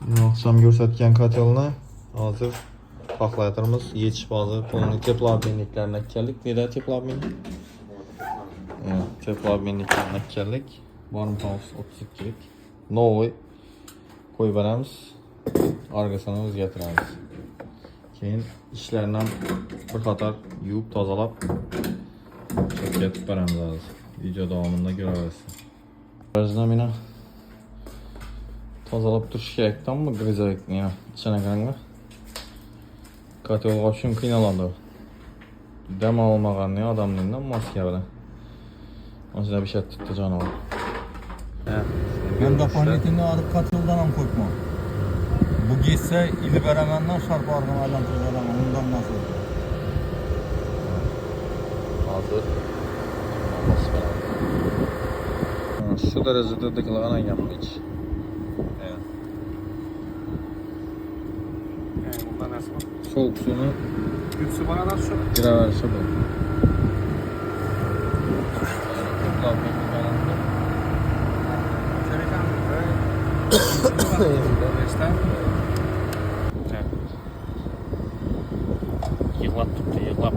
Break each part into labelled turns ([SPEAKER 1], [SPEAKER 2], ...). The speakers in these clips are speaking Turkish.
[SPEAKER 1] Akşam görsətgan kotelni hozir paxlayatırmız. Yetişib hozir bunun teplobmenliklarına keldik. Neda teplobmenlik? Teplobmenliklarına keldik. Warmhouse 32'lik. Novoy qo'yib beramiz. Argasini o'zgartiramiz. Keyin ishlaridan bir qator yuvib tozalab ketib beramiz hozir. Video davomida ko'rasiz. Bizda meni tozalab turish kerakdan bu grezovik meni ichine qaranglar. Kotel qopishim qiynaladi. Dam olmaganni odamlardan maska bilan. O'zida bir şey tuttu canavar.
[SPEAKER 2] Ben doполнительно alıp katıldan ham koyma. Bu geçse ili beramandan şarp argın aylantırıp alaman. Ondan nasıl?
[SPEAKER 1] Hazır. Şu derecede dıkılığına gelmiş hiç.
[SPEAKER 3] Bundan nasıl?
[SPEAKER 1] Soğuk suyunu
[SPEAKER 3] Gütsü bana nasıl?
[SPEAKER 1] giraverse bu.
[SPEAKER 3] Yıklap tuttu, yıklap.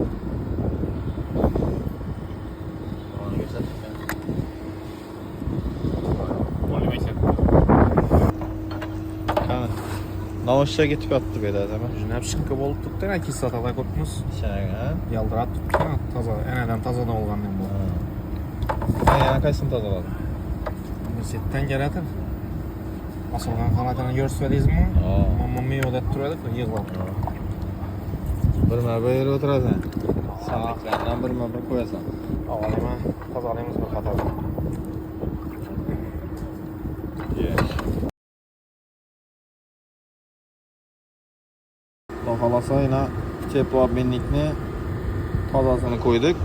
[SPEAKER 1] Naoş'a gitip yattı böyle adamı.
[SPEAKER 3] Jünep şıkkı bolup tuttu ya, 2 saat aday kopmuş.
[SPEAKER 1] Şaka.
[SPEAKER 3] Yaldırat tuttu ya, taza, eneden taza da olgan bu.
[SPEAKER 1] Ben yana kaçsın tazaladın?
[SPEAKER 3] Bu setten geledir. Asılgan kanatını görseliyiz mi? Mamma mio da turuyorduk, yıklap.
[SPEAKER 1] Bir merbe yeri oturasan. Sandıklarından bir merbe koyasan.
[SPEAKER 3] Avalıyma, tazalıyımız bir katar.
[SPEAKER 1] Halasa yine teplobmenlikni tozasini koyduk.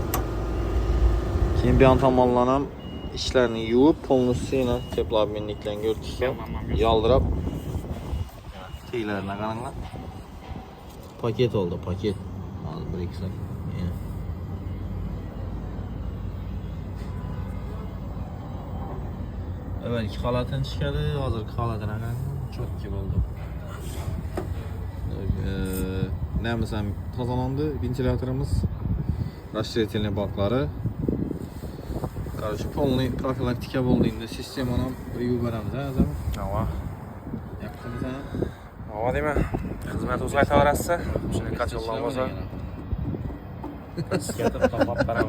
[SPEAKER 1] Keyin bir an tamamlanan işlerini yuvup polnusu yine teplobmenliklarni görtüşüp yaldırıp teylerine qaranglar. Paket oldu, paket. Al bir iki sak. Evvelki halatını çıkardı, hazırki halatına qaranglar. Çok gibi oldu. Nəmisəm tazalandı, ventilatorumuz, расширительный bakları. Qarşı polni profilaktika olduğunda sistemana bir yuvib beramiz ha azam.
[SPEAKER 3] Ava.
[SPEAKER 1] Yaptın sen?
[SPEAKER 3] Ava deymi? Xizmat uzaytaverasiz. Shuni qachonlamasa. Skatib topib beramiz.